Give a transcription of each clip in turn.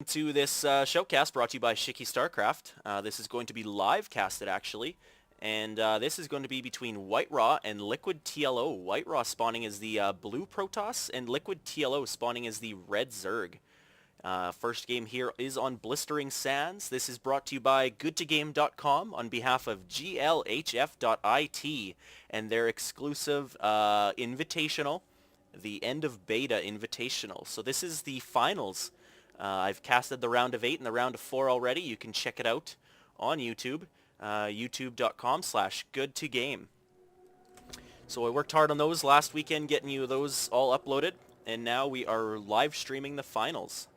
To this showcast brought to you by Starcraft. This is going to be live casted actually, and this is going to be between WhiteRa and Liquid TLO. WhiteRa spawning as the blue Protoss, and Liquid TLO spawning as the red Zerg. First game here is on Blistering Sands. This is brought to you by goodtogame.com on behalf of glhf.it and their exclusive invitational, the end of beta invitational. So this is the finals. I've casted the round of 8 and the round of 4 already. You can check it out on YouTube, youtube.com/goodtogame. So I worked hard on those last weekend, getting you those all uploaded, and now we are live streaming the finals.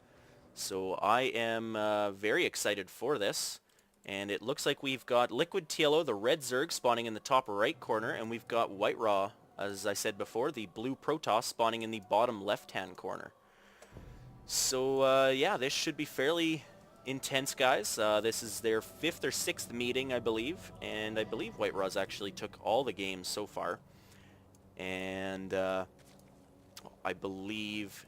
So I am very excited for this, and it looks like we've got Liquid TLO, the red Zerg, spawning in the top right corner, and we've got WhiteRa, as I said before, the blue Protoss, spawning in the bottom left-hand corner. So, yeah, this should be fairly intense, guys. This is their 5th or 6th meeting, I believe. And I believe WhiteRa's actually took all the games so far. And I believe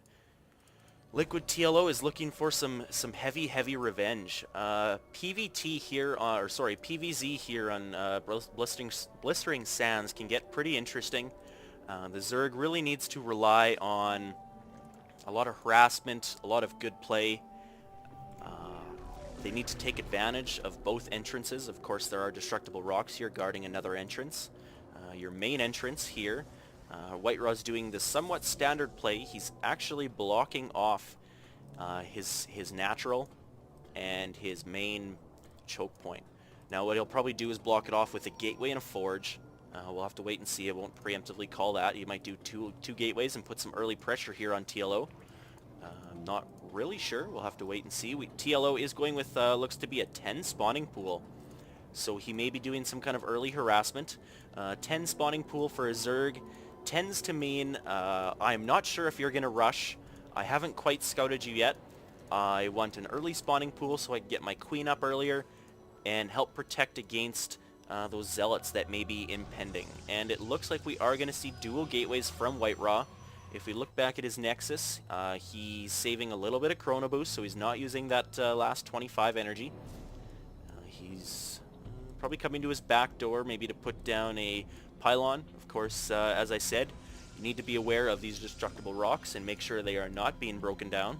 Liquid TLO is looking for some heavy revenge. PVT here, PVZ here on Blistering Sands can get pretty interesting. The Zerg really needs to rely on a lot of harassment, a lot of good play. They need to take advantage of both entrances. Of course, there are destructible rocks here guarding another entrance. Your main entrance here, WhiteRa's doing the somewhat standard play. He's actually blocking off his natural and his main choke point. Now what he'll probably do is block it off with a gateway and a forge. We'll have to wait and see. I won't preemptively call that. He might do two gateways and put some early pressure here on TLO. I'm not really sure. We'll have to wait and see. TLO is going with, looks to be a 10 spawning pool. So he may be doing some kind of early harassment. 10 spawning pool for a Zerg tends to mean, I'm not sure if you're going to rush. I haven't quite scouted you yet. I want an early spawning pool so I can get my queen up earlier and help protect against those zealots that may be impending. And it looks like we are going to see dual gateways from WhiteRa. If we look back at his Nexus, he's saving a little bit of Chrono Boost, so he's not using that last 25 energy. He's probably coming to his back door, maybe to put down a pylon. Of course, as I said, you need to be aware of these destructible rocks and make sure they are not being broken down.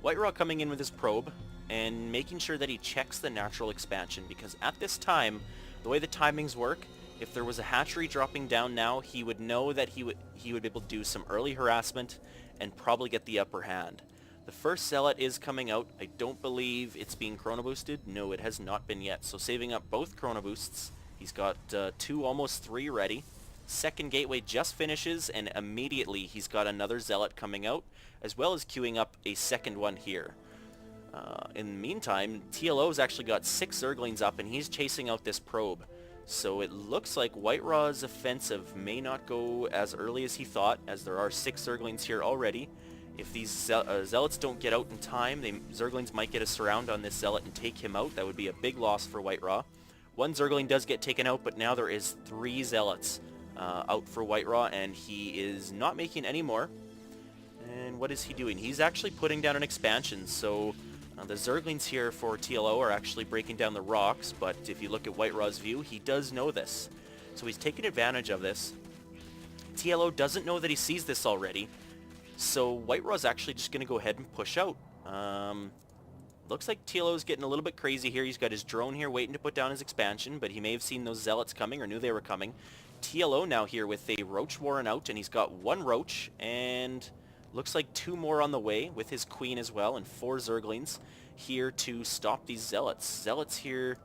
WhiteRa coming in with his probe and making sure that he checks the natural expansion, because at this time, the way the timings work, if there was a hatchery dropping down now, he would know that he would be able to do some early harassment and probably get the upper hand. The first zealot is coming out. I don't believe it's being chrono boosted. No, it has not been yet. So saving up both chrono boosts. He's got 2, almost 3 ready. Second gateway just finishes, and immediately he's got another zealot coming out, as well as queuing up a second one here. In the meantime, TLO's actually got 6 Zerglings up, and he's chasing out this probe. So it looks like WhiteRa's offensive may not go as early as he thought, as there are 6 Zerglings here already. If these Zealots don't get out in time, Zerglings might get a surround on this Zealot and take him out. That would be a big loss for WhiteRa. One Zergling does get taken out, but now there is 3 Zealots out for WhiteRa, and he is not making any more. And what is he doing? He's actually putting down an expansion, so the Zerglings here for TLO are actually breaking down the rocks, but if you look at WhiteRa's view, he does know this. So he's taking advantage of this. TLO doesn't know that he sees this already, so WhiteRa's actually just going to go ahead and push out. Looks like TLO's getting a little bit crazy here. He's got his drone here waiting to put down his expansion, but he may have seen those Zealots coming or knew they were coming. TLO now here with a Roach Warren out, and he's got 1 Roach, and looks like 2 more on the way with his queen as well, and 4 Zerglings here to stop these Zealots. Zealots here,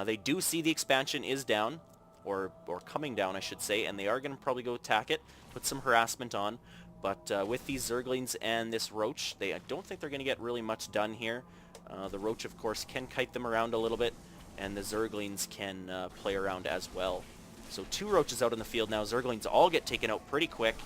they do see the expansion is down, or coming down I should say, and they are going to probably go attack it, put some harassment on. But with these Zerglings and this Roach, I don't think they're going to get really much done here. The Roach, of course, can kite them around a little bit, and the Zerglings can play around as well. So 2 Roaches out in the field now. Zerglings all get taken out pretty quick.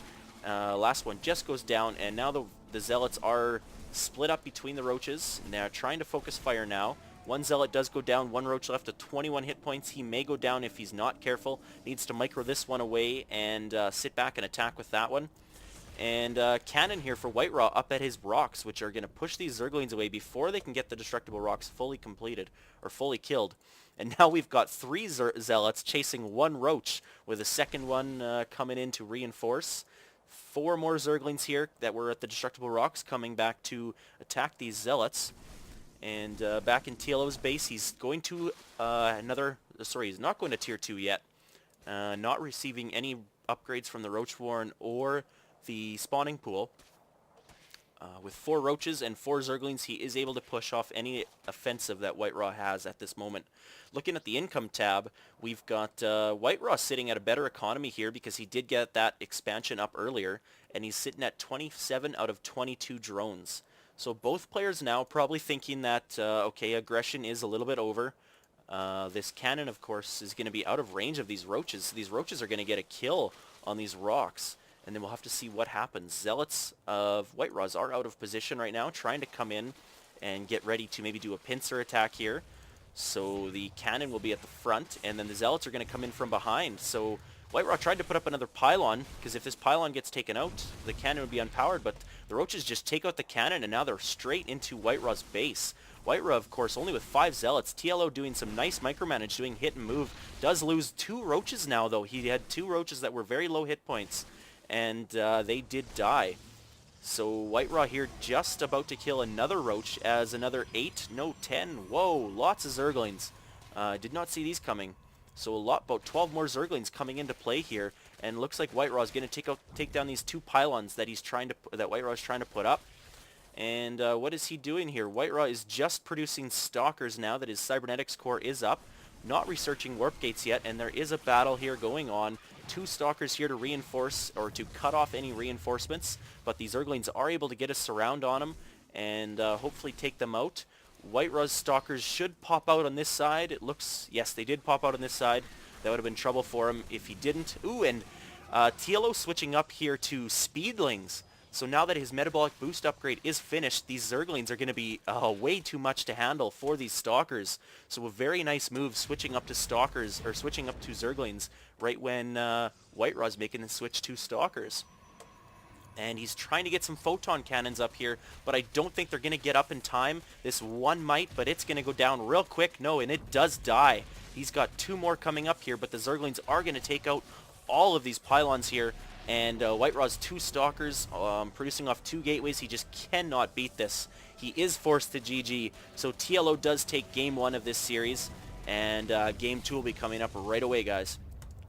Last one just goes down, and now the Zealots are split up between the Roaches, and they're trying to focus fire now. 1 Zealot does go down, 1 Roach left at 21 hit points. He may go down if he's not careful. Needs to micro this one away and sit back and attack with that one. And cannon here for WhiteRa up at his rocks, which are going to push these Zerglings away before they can get the destructible rocks fully completed, or fully killed. And now we've got 3 Zealots chasing 1 Roach, with a second one coming in to reinforce. 4 more Zerglings here that were at the destructible rocks coming back to attack these Zealots. And back in TLO's base, he's going to he's not going to Tier 2 yet. Not receiving any upgrades from the Roach Warren or the spawning pool. With 4 Roaches and 4 Zerglings, he is able to push off any offensive that WhiteRa has at this moment. Looking at the income tab, we've got WhiteRa sitting at a better economy here because he did get that expansion up earlier, and he's sitting at 27 out of 22 drones. So both players now probably thinking that, okay, aggression is a little bit over. This cannon, of course, is going to be out of range of these Roaches. These Roaches are going to get a kill on these rocks. And then we'll have to see what happens. Zealots of WhiteRa are out of position right now, trying to come in and get ready to maybe do a pincer attack here. So the cannon will be at the front, and then the Zealots are going to come in from behind. So WhiteRa tried to put up another pylon, because if this pylon gets taken out, the cannon would be unpowered, but the Roaches just take out the cannon, and now they're straight into WhiteRa's base. WhiteRa, of course, only with 5 Zealots. TLO doing some nice micromanage, doing hit and move. Does lose 2 Roaches now, though. He had 2 Roaches that were very low hit points, and they did die. So WhiteRa here just about to kill another Roach as another 8, no 10. Whoa, lots of Zerglings. Did not see these coming. So about 12 more Zerglings coming into play here, and looks like WhiteRa is going to take down these 2 pylons that WhiteRa is trying to put up. And what is he doing here? WhiteRa is just producing Stalkers now that his Cybernetics core is up. Not researching warp gates yet, and there is a battle here going on. 2 Stalkers here to reinforce, or to cut off any reinforcements, but these Zerglings are able to get a surround on them, and hopefully take them out. WhiteRa's Stalkers should pop out on this side. It looks, yes, they did pop out on this side. That would have been trouble for him if he didn't. Ooh, and TLO switching up here to Speedlings. So now that his metabolic boost upgrade is finished, these Zerglings are going to be way too much to handle for these Stalkers. So a very nice move switching up to Stalkers, or switching up to Zerglings, right when WhiteRa's making the switch to Stalkers. And he's trying to get some photon cannons up here, but I don't think they're going to get up in time. This one might, but it's going to go down real quick. No, and it does die. He's got 2 more coming up here, but the Zerglings are going to take out all of these pylons here. And WhiteRa's 2 Stalkers producing off 2 gateways. He just cannot beat this. He is forced to GG. So TLO does take game 1 of this series, and game 2 will be coming up right away, guys.